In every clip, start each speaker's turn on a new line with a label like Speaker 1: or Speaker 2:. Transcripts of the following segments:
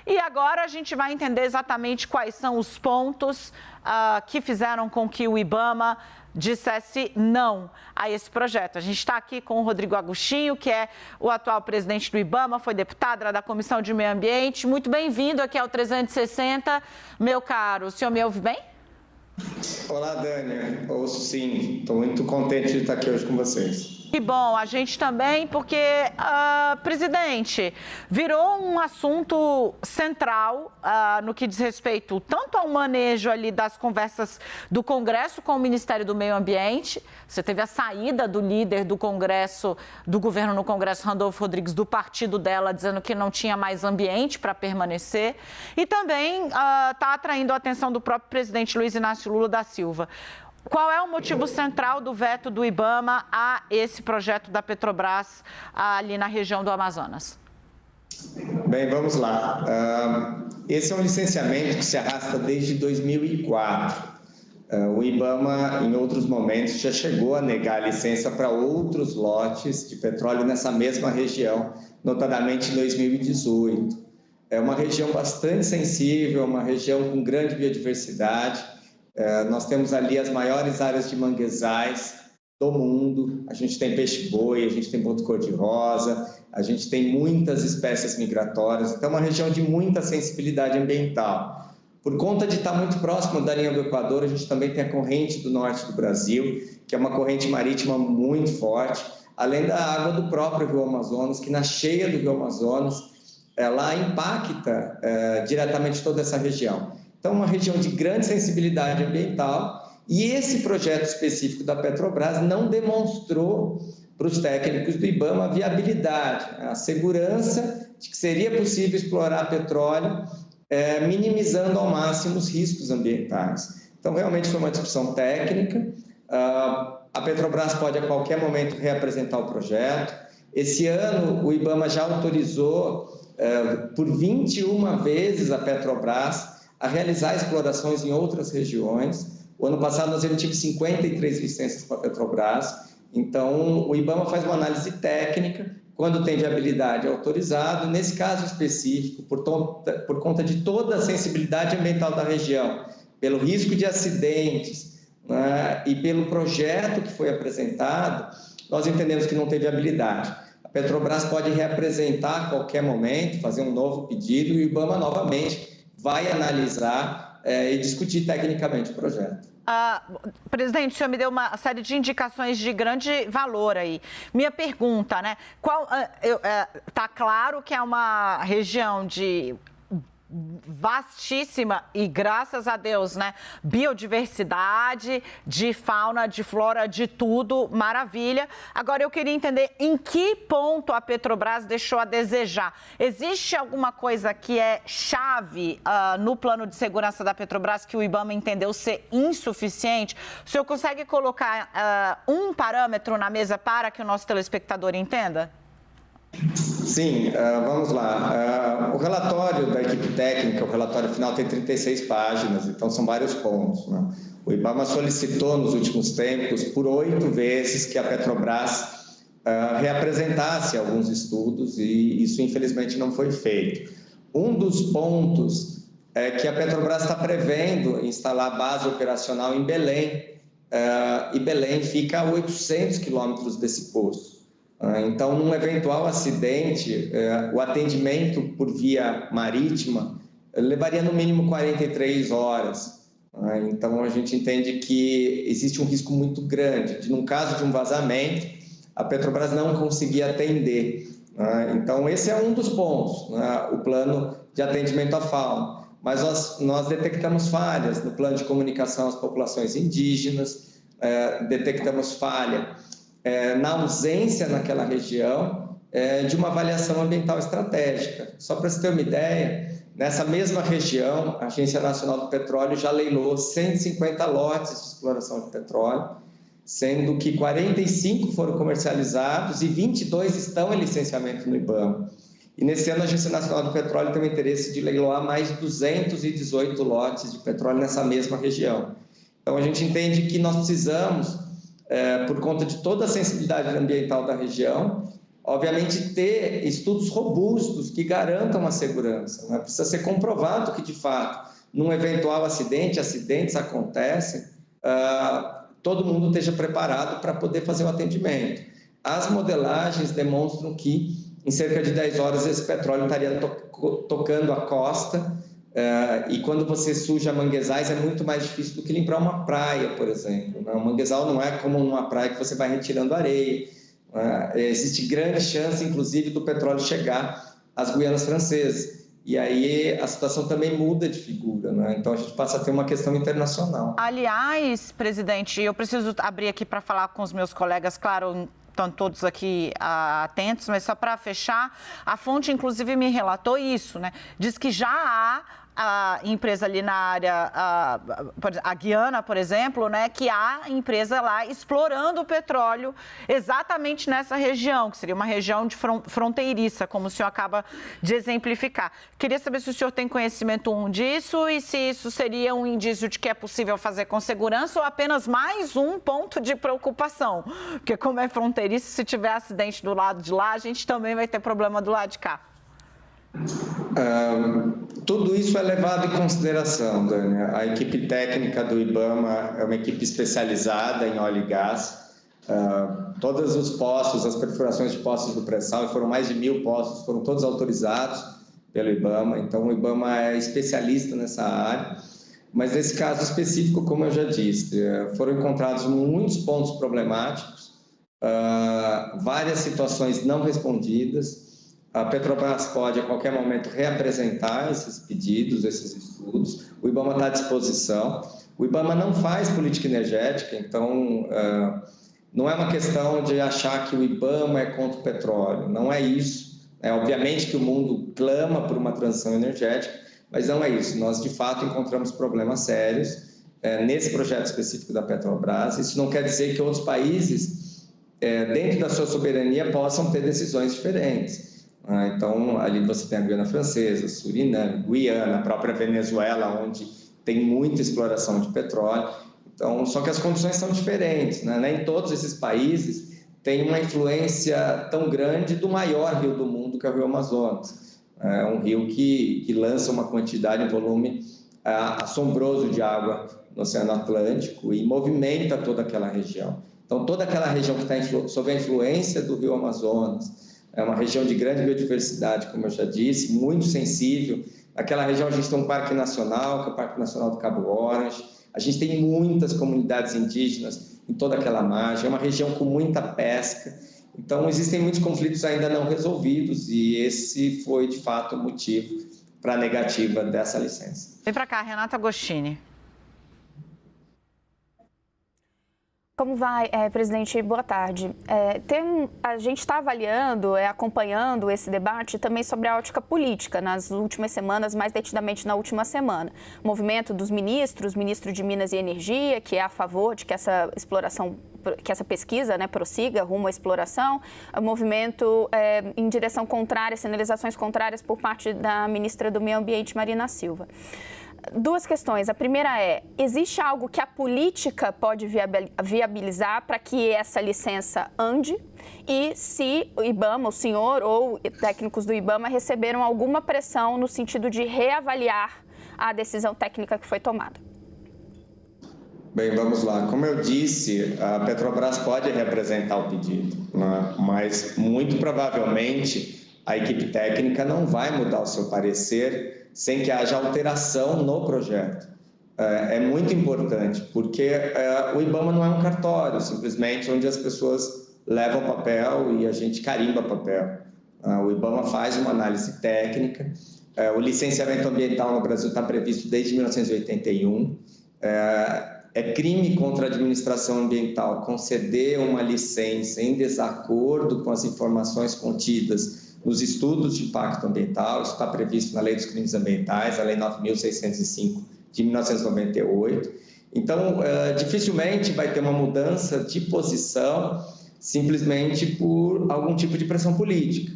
Speaker 1: E agora a gente vai entender exatamente quais são os pontos que fizeram com que o IBAMA dissesse não a esse projeto. A gente está aqui com o Rodrigo Agostinho, que é o atual presidente do IBAMA, foi deputado, era da Comissão de Meio Ambiente. Muito bem-vindo aqui ao 360, meu caro. O senhor me ouve bem?
Speaker 2: Olá, Dani. Ouço sim. Estou muito contente de estar aqui hoje com vocês.
Speaker 1: Que bom, a gente também, porque, presidente, virou um assunto central no que diz respeito tanto ao manejo ali das conversas do Congresso com o Ministério do Meio Ambiente. Você teve a saída do líder do Congresso, do governo no Congresso, Randolfo Rodrigues, do partido dela, dizendo que não tinha mais ambiente para permanecer. E também está atraindo a atenção do próprio presidente Luiz Inácio Lula da Silva. Qual é o motivo central do veto do IBAMA a esse projeto da Petrobras ali na região do Amazonas?
Speaker 2: Bem, vamos lá. Esse é um licenciamento que se arrasta desde 2004. O IBAMA, em outros momentos, já chegou a negar a licença para outros lotes de petróleo nessa mesma região, notadamente em 2018. É uma região bastante sensível, uma região com grande biodiversidade. Nós temos ali as maiores áreas de manguezais do mundo. A gente tem peixe-boi, a gente tem boto cor-de-rosa, a gente tem muitas espécies migratórias. Então, é uma região de muita sensibilidade ambiental. Por conta de estar muito próximo da linha do Equador, a gente também tem a corrente do norte do Brasil, que é uma corrente marítima muito forte, além da água do próprio Rio Amazonas, que na cheia do Rio Amazonas, ela impacta diretamente toda essa região. Então, uma região de grande sensibilidade ambiental, e esse projeto específico da Petrobras não demonstrou para os técnicos do IBAMA a viabilidade, a segurança de que seria possível explorar petróleo, minimizando ao máximo os riscos ambientais. Então, realmente foi uma discussão técnica. A Petrobras pode a qualquer momento reapresentar o projeto. Esse ano, o IBAMA já autorizou por 21 vezes a Petrobras a realizar explorações em outras regiões. O ano passado nós emitimos 53 licenças para a Petrobras. Então, o IBAMA faz uma análise técnica, quando tem viabilidade é autorizado. Nesse caso específico, por conta de toda a sensibilidade ambiental da região, pelo risco de acidentes, né, e pelo projeto que foi apresentado, nós entendemos que não tem viabilidade. A Petrobras pode reapresentar a qualquer momento, fazer um novo pedido, e o IBAMA novamente vai analisar e discutir tecnicamente o projeto.
Speaker 1: Presidente, o senhor me deu uma série de indicações de grande valor aí. Minha pergunta, né? Tá claro que é uma região de vastíssima e, graças a Deus, né, biodiversidade, de fauna, de flora, de tudo, maravilha. Agora, eu queria entender em que ponto a Petrobras deixou a desejar. Existe alguma coisa que é chave no plano de segurança da Petrobras que o IBAMA entendeu ser insuficiente? O senhor consegue colocar um parâmetro na mesa para que o nosso telespectador entenda?
Speaker 2: Sim, vamos lá. O relatório da equipe técnica, o relatório final, tem 36 páginas, então são vários pontos, né? O IBAMA solicitou nos últimos tempos, por 8 vezes, que a Petrobras reapresentasse alguns estudos, e isso infelizmente não foi feito. Um dos pontos é que a Petrobras está prevendo instalar base operacional em Belém, e Belém fica a 800 quilômetros desse poço. Então, num eventual acidente, o atendimento por via marítima levaria no mínimo 43 horas. Então, a gente entende que existe um risco muito grande de, num caso de um vazamento, a Petrobras não conseguir atender. Então, esse é um dos pontos, o plano de atendimento à fauna. Mas nós detectamos falhas no plano de comunicação às populações indígenas, detectamos falha na ausência naquela região de uma avaliação ambiental estratégica. Só para você ter uma ideia, nessa mesma região, a Agência Nacional do Petróleo já leilou 150 lotes de exploração de petróleo, sendo que 45 foram comercializados e 22 estão em licenciamento no IBAMA. E nesse ano a Agência Nacional do Petróleo tem o interesse de leiloar mais de 218 lotes de petróleo nessa mesma região. Então a gente entende que nós precisamos, por conta de toda a sensibilidade ambiental da região, obviamente, ter estudos robustos que garantam a segurança, né? Precisa ser comprovado que, de fato, num eventual acidente, acidentes acontecem, todo mundo esteja preparado para poder fazer o atendimento. As modelagens demonstram que, em cerca de 10 horas, esse petróleo estaria tocando a costa, e quando você suja manguezais é muito mais difícil do que limpar uma praia, por exemplo. O manguezal não é como uma praia que você vai retirando areia. Existe grande chance, inclusive, do petróleo chegar às Guianas Francesas. E aí a situação também muda de figura, né? Então a gente passa a ter uma questão internacional.
Speaker 1: Aliás, presidente, eu preciso abrir aqui para falar com os meus colegas, claro, estão todos aqui atentos, mas só para fechar, a fonte inclusive me relatou isso, né? Diz que já há a empresa ali na área, a Guiana, por exemplo, né, que há empresa lá explorando o petróleo exatamente nessa região, que seria uma região de fronteiriça, como o senhor acaba de exemplificar. Queria saber se o senhor tem conhecimento disso e se isso seria um indício de que é possível fazer com segurança ou apenas mais um ponto de preocupação, porque como é fronteiriço, se tiver acidente do lado de lá, a gente também vai ter problema do lado de cá.
Speaker 2: Tudo isso é levado em consideração, Dânia. A equipe técnica do IBAMA é uma equipe especializada em óleo e gás. Todos os poços, as perfurações de poços do pré-sal, e foram mais de 1.000 poços, foram todos autorizados pelo IBAMA. Então, o IBAMA é especialista nessa área. Mas, nesse caso específico, como eu já disse, foram encontrados muitos pontos problemáticos, várias situações não respondidas. A Petrobras pode, a qualquer momento, reapresentar esses pedidos, esses estudos. O IBAMA está à disposição. O IBAMA não faz política energética, então não é uma questão de achar que o IBAMA é contra o petróleo. Não é isso. Obviamente que o mundo clama por uma transição energética, mas não é isso. Nós, de fato, encontramos problemas sérios nesse projeto específico da Petrobras. Isso não quer dizer que outros países, dentro da sua soberania, possam ter decisões diferentes. Então, ali você tem a Guiana Francesa, Suriname, Guiana, a própria Venezuela, onde tem muita exploração de petróleo. Então, só que as condições são diferentes, né? Nem todos esses países têm uma influência tão grande do maior rio do mundo, que é o Rio Amazonas. É um rio que lança uma quantidade, um volume assombroso de água no Oceano Atlântico e movimenta toda aquela região. Então, toda aquela região que está sob a influência do Rio Amazonas, é uma região de grande biodiversidade, como eu já disse, muito sensível. Naquela região a gente tem um parque nacional, que é o Parque Nacional do Cabo Orange. A gente tem muitas comunidades indígenas em toda aquela margem. É uma região com muita pesca. Então, existem muitos conflitos ainda não resolvidos e esse foi, de fato, o motivo para a negativa dessa licença.
Speaker 1: Vem para cá, Renata Agostini.
Speaker 3: Como vai, presidente? Boa tarde. A gente está avaliando, acompanhando esse debate também sobre a ótica política nas últimas semanas, mais detidamente na última semana. O movimento dos ministro de Minas e Energia, que é a favor de que essa exploração, que essa pesquisa prossiga rumo à exploração, o movimento em direção contrária, sinalizações contrárias por parte da ministra do Meio Ambiente, Marina Silva. Duas questões. A primeira existe algo que a política pode viabilizar para que essa licença ande? E se o IBAMA, o senhor ou técnicos do IBAMA receberam alguma pressão no sentido de reavaliar a decisão técnica que foi tomada?
Speaker 2: Bem, vamos lá. Como eu disse, a Petrobras pode reapresentar o pedido, né? Mas muito provavelmente a equipe técnica não vai mudar o seu parecer sem que haja alteração no projeto. É muito importante, porque o IBAMA não é um cartório, simplesmente onde as pessoas levam papel e a gente carimba papel. O IBAMA faz uma análise técnica. O licenciamento ambiental no Brasil está previsto desde 1981. É crime contra a administração ambiental conceder uma licença em desacordo com as informações contidas nos estudos de impacto ambiental. Isso está previsto na Lei dos Crimes Ambientais, a Lei 9.605 de 1998. Então, dificilmente vai ter uma mudança de posição simplesmente por algum tipo de pressão política.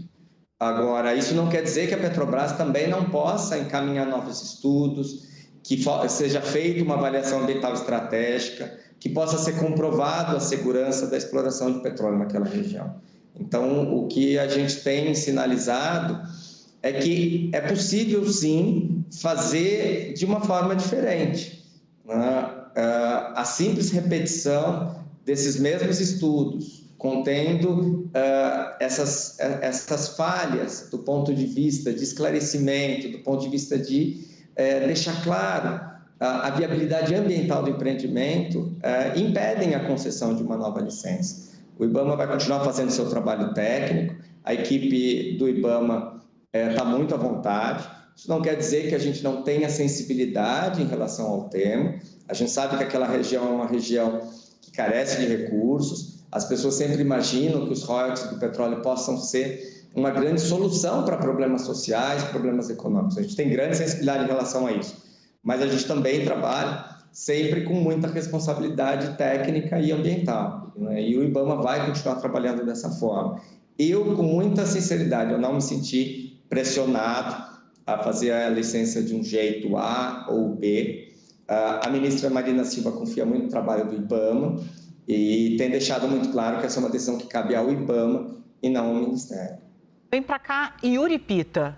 Speaker 2: Agora, isso não quer dizer que a Petrobras também não possa encaminhar novos estudos, que seja feita uma avaliação ambiental estratégica, que possa ser comprovado a segurança da exploração de petróleo naquela região. Então, o que a gente tem sinalizado é que é possível, sim, fazer de uma forma diferente. A simples repetição desses mesmos estudos, contendo essas falhas do ponto de vista de esclarecimento, do ponto de vista de deixar claro a viabilidade ambiental do empreendimento, impedem a concessão de uma nova licença. O IBAMA vai continuar fazendo seu trabalho técnico, a equipe do IBAMA está muito à vontade. Isso não quer dizer que a gente não tenha sensibilidade em relação ao tema. A gente sabe que aquela região é uma região que carece de recursos. As pessoas sempre imaginam que os royalties do petróleo possam ser uma grande solução para problemas sociais, problemas econômicos. A gente tem grande sensibilidade em relação a isso. Mas a gente também trabalha sempre com muita responsabilidade técnica e ambiental. E o IBAMA vai continuar trabalhando dessa forma. Eu, com muita sinceridade, eu não me senti pressionado a fazer a licença de um jeito A ou B. A ministra Marina Silva confia muito no trabalho do IBAMA e tem deixado muito claro que essa é uma decisão que cabe ao IBAMA e não ao Ministério.
Speaker 1: Vem para cá, Yuri Pita.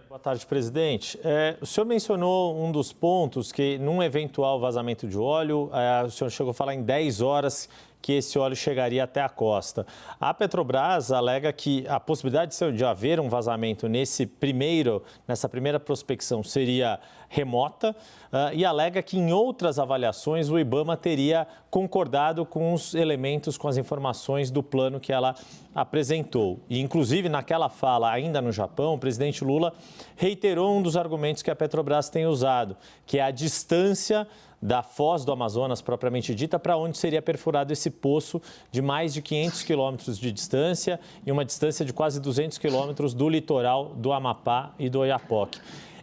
Speaker 4: Boa tarde, presidente. O senhor mencionou um dos pontos que, num eventual vazamento de óleo, o senhor chegou a falar em 10 horas que esse óleo chegaria até a costa. A Petrobras alega que a possibilidade de haver um vazamento nessa primeira prospecção seria remota e alega que em outras avaliações o IBAMA teria concordado com os elementos, com as informações do plano que ela apresentou. E, inclusive, naquela fala, ainda no Japão, o presidente Lula reiterou um dos argumentos que a Petrobras tem usado, que é a distância da foz do Amazonas, propriamente dita, para onde seria perfurado esse poço de mais de 500 quilômetros de distância e uma distância de quase 200 quilômetros do litoral do Amapá e do Oiapoque.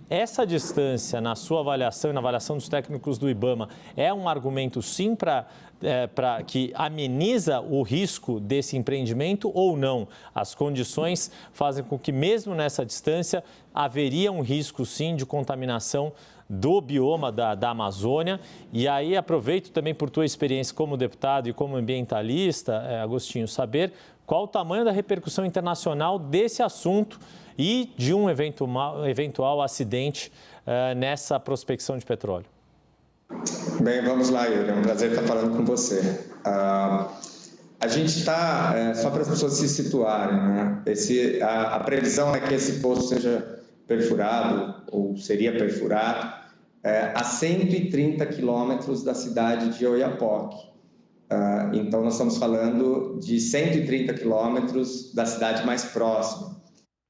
Speaker 4: Essa distância, na sua avaliação e na avaliação dos técnicos do IBAMA, é um argumento, sim, para que ameniza o risco desse empreendimento ou não? As condições fazem com que, mesmo nessa distância, haveria um risco, sim, de contaminação do bioma da Amazônia. E aí aproveito também por tua experiência como deputado e como ambientalista, Agostinho, saber qual o tamanho da repercussão internacional desse assunto e de um eventual acidente nessa prospecção de petróleo.
Speaker 2: Bem, vamos lá, Yuri. É um prazer estar falando com você. A gente está, só para as pessoas se situarem, né? A previsão é que esse poço seja perfurado, ou seria perfurado, a 130 quilômetros da cidade de Oiapoque. Então, nós estamos falando de 130 quilômetros da cidade mais próxima.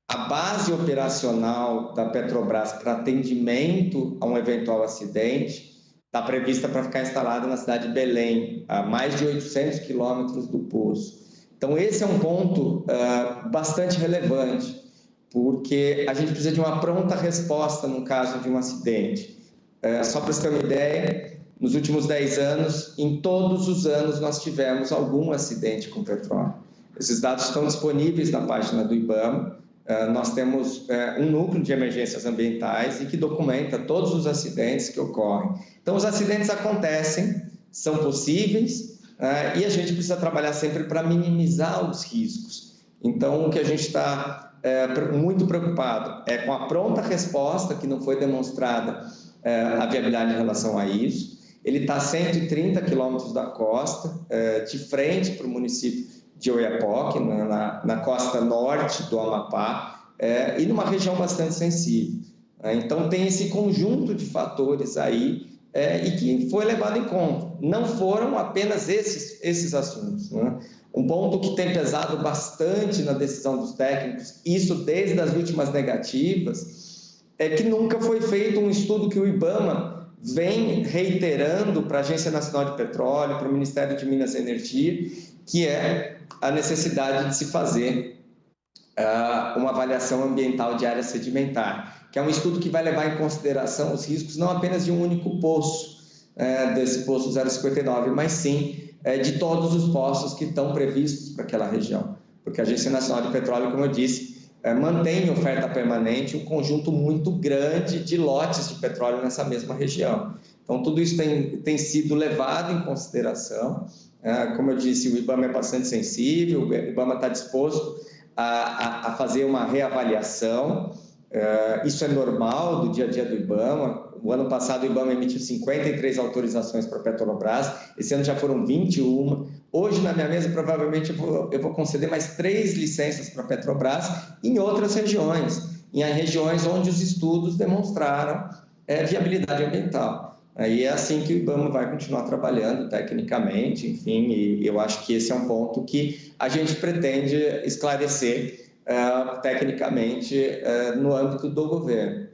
Speaker 2: A base operacional da Petrobras para atendimento a um eventual acidente está prevista para ficar instalada na cidade de Belém, a mais de 800 quilômetros do poço. Então, esse é um ponto bastante relevante, porque a gente precisa de uma pronta resposta no caso de um acidente. Só para você ter uma ideia, nos últimos 10 anos, em todos os anos, nós tivemos algum acidente com petróleo. Esses dados estão disponíveis na página do IBAMA. Nós temos um núcleo de emergências ambientais e que documenta todos os acidentes que ocorrem. Então, os acidentes acontecem, são possíveis, e a gente precisa trabalhar sempre para minimizar os riscos. Então, o que a gente está muito preocupado é com a pronta resposta, que não foi demonstrada a viabilidade em relação a isso. Ele está a 130 quilômetros da costa, de frente para o município de Oiapoque, na costa norte do Amapá, e numa região bastante sensível. Então, tem esse conjunto de fatores aí e que foi levado em conta. Não foram apenas esses assuntos, né? Um ponto que tem pesado bastante na decisão dos técnicos, isso desde as últimas negativas, é que nunca foi feito um estudo que o IBAMA vem reiterando para a Agência Nacional de Petróleo, para o Ministério de Minas e Energia, que é a necessidade de se fazer uma avaliação ambiental de área sedimentar, que é um estudo que vai levar em consideração os riscos não apenas de um único poço, desse poço 059, mas sim de todos os poços que estão previstos para aquela região. Porque a Agência Nacional de Petróleo, como eu disse, mantém em oferta permanente um conjunto muito grande de lotes de petróleo nessa mesma região. Então, tudo isso tem sido levado em consideração Como eu disse, o IBAMA é bastante sensível, o IBAMA está disposto a fazer uma reavaliação. Isso é normal do dia a dia do IBAMA. O ano passado o IBAMA emitiu 53 autorizações para a Petrobras, esse ano já foram 21. Hoje, na minha mesa, provavelmente eu vou conceder mais 3 licenças para a Petrobras em outras regiões, em regiões onde os estudos demonstraram viabilidade ambiental. Aí é assim que o IBAMA vai continuar trabalhando tecnicamente, enfim, e eu acho que esse é um ponto que a gente pretende esclarecer tecnicamente no âmbito do governo.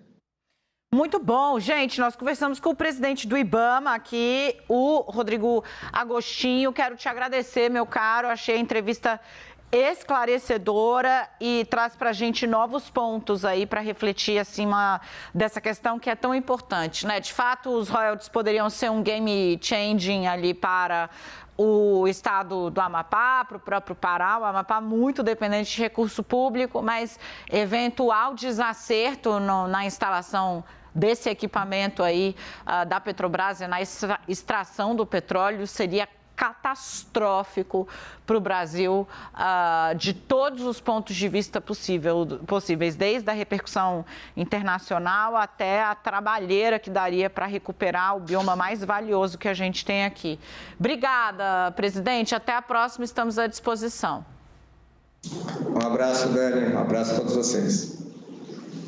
Speaker 1: Muito bom, gente. Nós conversamos com o presidente do IBAMA aqui, o Rodrigo Agostinho. Quero te agradecer, meu caro. Achei a entrevista esclarecedora e traz para a gente novos pontos aí para refletir acima dessa questão que é tão importante, né? De fato, os royalties poderiam ser um game changing ali para o estado do Amapá, para o próprio Pará. O Amapá muito dependente de recurso público, mas eventual desacerto na instalação desse equipamento aí da Petrobras e na extração do petróleo seria catastrófico para o Brasil de todos os pontos de vista possíveis, desde a repercussão internacional até a trabalheira que daria para recuperar o bioma mais valioso que a gente tem aqui. Obrigada, presidente. Até a próxima, estamos à disposição.
Speaker 2: Um abraço, Dani. Um abraço a todos vocês.